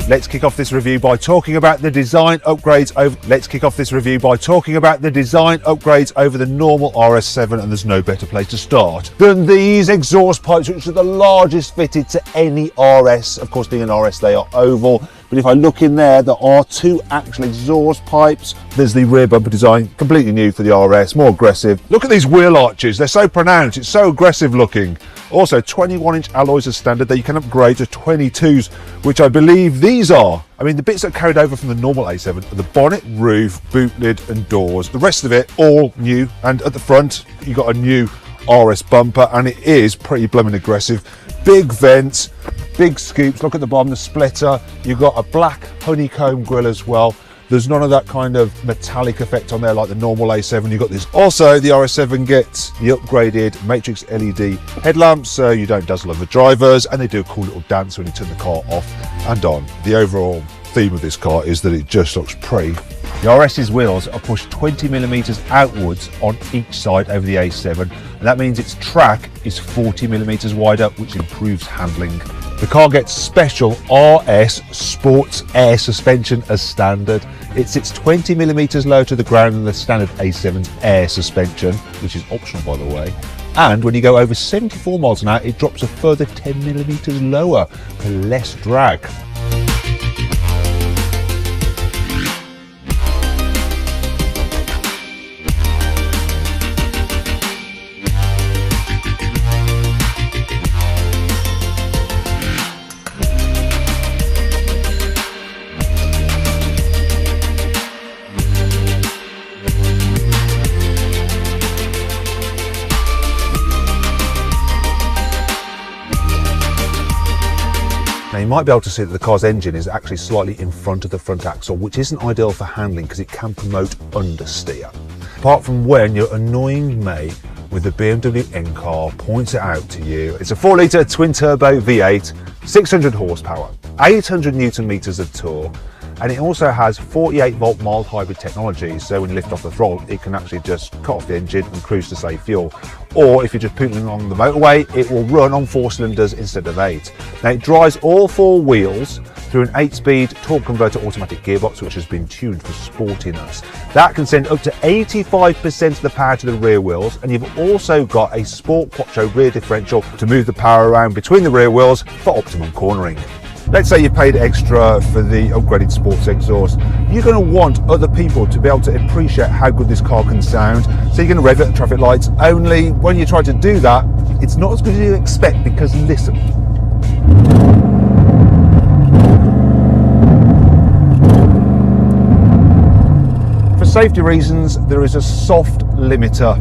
Let's kick off this review by talking about the design upgrades over the normal RS7, and there's no better place to start than these exhaust pipes, which are the largest fitted to any RS. Of course, being an RS, they are oval. But if I look in there are two actual exhaust pipes. There's the rear bumper design, completely new for the RS, more aggressive. Look at these wheel arches, they're so pronounced, it's so aggressive looking. Also 21-inch alloys as standard, that you can upgrade to 22s, which I believe these are. I mean, the bits that are carried over from the normal A7 are the bonnet, roof, boot lid and doors. The rest of it, all new. And at the front, you got a new RS bumper, and it is pretty blooming aggressive. Big vents, big scoops. Look at the bottom, the splitter. You've got a black honeycomb grille as well. There's none of that kind of metallic effect on there like the normal A7. You've got this. Also, the RS7 gets the upgraded matrix LED headlamps, so you don't dazzle other drivers, and they do a cool little dance when you turn the car off and on. The overall theme of this car is that it just looks pretty. The RS's wheels are pushed 20mm outwards on each side over the A7, and that means its track is 40mm wider, which improves handling. The car gets special RS Sports Air suspension as standard. It sits 20mm lower to the ground than the standard A7's air suspension, which is optional by the way. And when you go over 74 miles an hour, it drops a further 10mm lower for less drag. Now you might be able to see that the car's engine is actually slightly in front of the front axle, which isn't ideal for handling because it can promote understeer. Apart from when your annoying mate with the BMW N car points it out to you. It's a 4-litre twin-turbo V8, 600 horsepower, 800 newton meters of torque, and it also has 48-volt mild hybrid technology, so when you lift off the throttle, it can actually just cut off the engine and cruise to save fuel. Or if you're just pootling along the motorway, it will run on 4 cylinders instead of 8. Now it drives all 4 wheels through an 8-speed torque converter automatic gearbox, which has been tuned for sportiness. That can send up to 85% of the power to the rear wheels, and you've also got a Sport Quattro rear differential to move the power around between the rear wheels for optimum cornering. Let's say you paid extra for the upgraded sports exhaust. You're going to want other people to be able to appreciate how good this car can sound, so you're going to rev it at traffic lights. Only when you try to do that, it's not as good as you expect, because listen. For safety reasons, there is a soft limiter.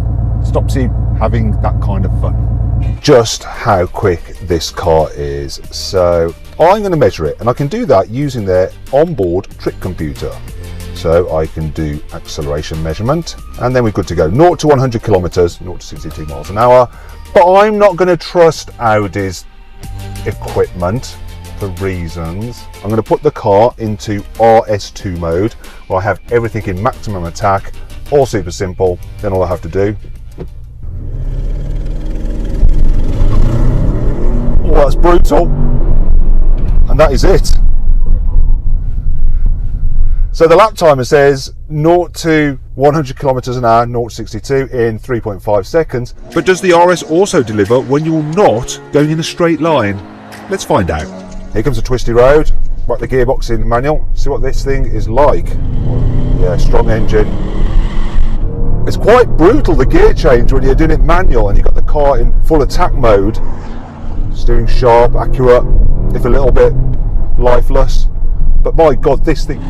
Stops you having that kind of fun. Just how quick this car is. So I'm going to measure it, and I can do that using their onboard trip computer. So I can do acceleration measurement, and then we're good to go. 0 to 100 kilometers, 0 to 62 miles an hour. But I'm not going to trust Audi's equipment for reasons. I'm going to put the car into RS2 mode, where I have everything in maximum attack, all super simple. Then all I have to do, oh, that's brutal. And that is it. So the lap timer says 0 to 100 kilometers an hour, 0 to 62 in 3.5 seconds. But does the RS also deliver when you're not going in a straight line? Let's find out. Here comes a twisty road. Whack the gearbox in manual. See what this thing is like. Yeah, strong engine. It's quite brutal, the gear change, when you're doing it manual and you've got the car in full attack mode. Steering sharp, accurate, if a little bit lifeless, but my God, this thing.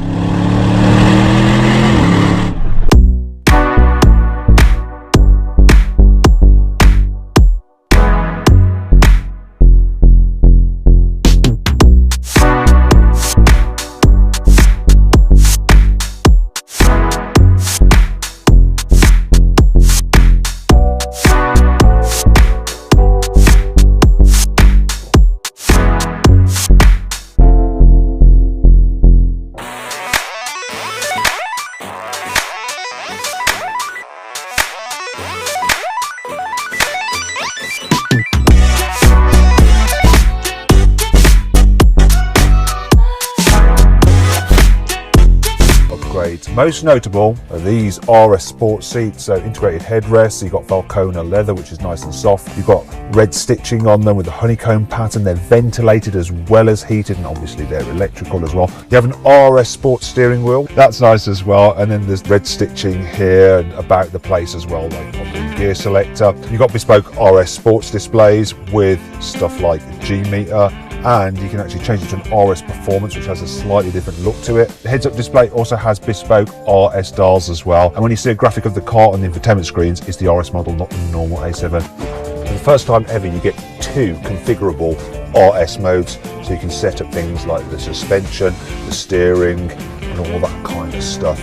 upgrades. Most notable are these RS sport seats, so integrated headrests. So you've got Falcona leather, which is nice and soft. You've got red stitching on them with the honeycomb pattern. They're ventilated as well as heated, and obviously they're electrical as well. You have an RS sport steering wheel. That's nice as well. And then there's red stitching here and about the place as well, like on the gear selector. You've got bespoke RS sports displays with stuff like G-meter, and you can actually change it to an RS Performance, which has a slightly different look to it. The heads-up display also has bespoke RS dials as well, and when you see a graphic of the car on the infotainment screens, it's the RS model, not the normal A7. For the first time ever, you get 2 configurable RS modes, so you can set up things like the suspension, the steering, and all that kind of stuff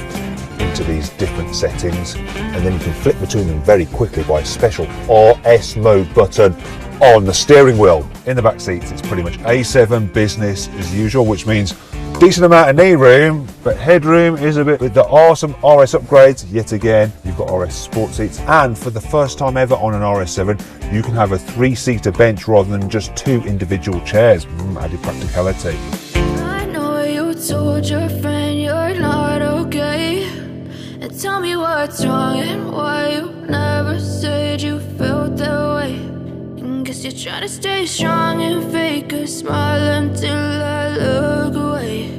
into these different settings, and then you can flip between them very quickly by a special RS mode button on the steering wheel. In the back seats, it's pretty much A7 business as usual, which means decent amount of knee room, but headroom is a bit. With the awesome RS upgrades, yet again, you've got RS sport seats, and for the first time ever on an RS7, you can have a 3-seater bench rather than just 2 individual chairs. Added practicality. I know you told your friend you're not okay, and tell me what's wrong and why you never said you felt that way. Guess you're trying to stay strong and fake a smile until I look away.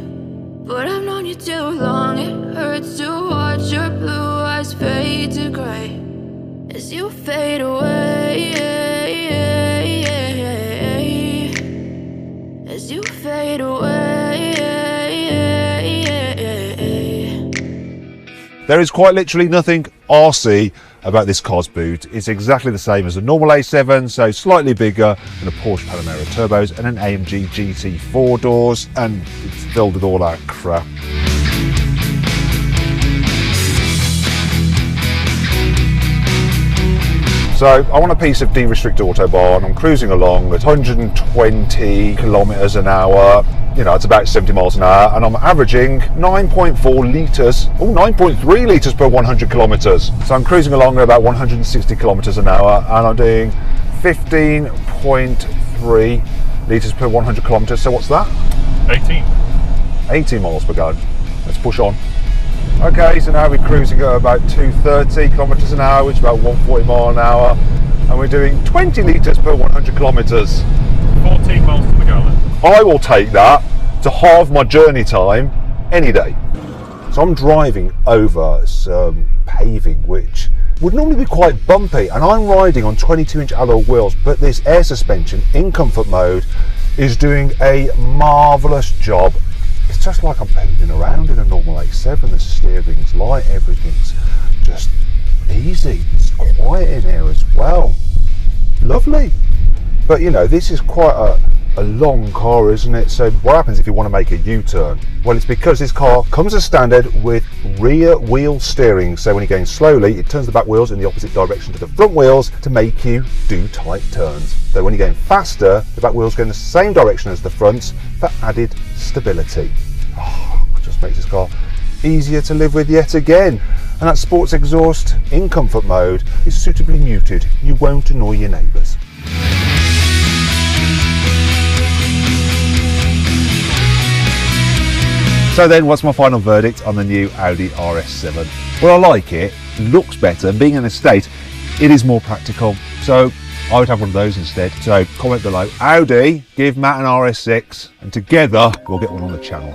But I've known you too long, it hurts to watch your blue eyes fade to grey as you fade away, as you fade away. There is quite literally nothing RC about this car's boot. It's exactly the same as a normal A7, so slightly bigger than a Porsche Panamera turbos and an AMG GT 4 doors, and it's filled with all that crap. So I want a piece of de-restrict Autobahn. I'm cruising along at 120 kilometers an hour. You know, it's about 70 miles an hour, and I'm averaging 9.4 litres, 9.3 litres per 100 kilometres. So I'm cruising along at about 160 kilometres an hour, and I'm doing 15.3 litres per 100 kilometres. So what's that? 18 miles per gallon. Let's push on. Okay, so now we're cruising at about 230 kilometres an hour, which is about 140 mile an hour, and we're doing 20 litres per 100 kilometres. 14 miles to the gallon. I will take that to halve my journey time any day. So I'm driving over some paving which would normally be quite bumpy, and I'm riding on 22-inch alloy wheels, but this air suspension in comfort mode is doing a marvellous job. It's just like I'm pedalling around in a normal A7. The steering's light, everything's just easy. It's quiet in here as well. Lovely. But you know, this is quite a long car, isn't it? So what happens if you want to make a U-turn? Well, it's because this car comes as standard with rear wheel steering. So when you're going slowly, it turns the back wheels in the opposite direction to the front wheels to make you do tight turns. So when you're going faster, the back wheels go in the same direction as the fronts for added stability. It just makes this car easier to live with yet again. And that sports exhaust in comfort mode is suitably muted. You won't annoy your neighbours. So then, what's my final verdict on the new Audi RS7? Well, I like it, looks better, and being an estate, it is more practical. So I would have one of those instead. So comment below, Audi, give Matt an RS6, and together we'll get one on the channel.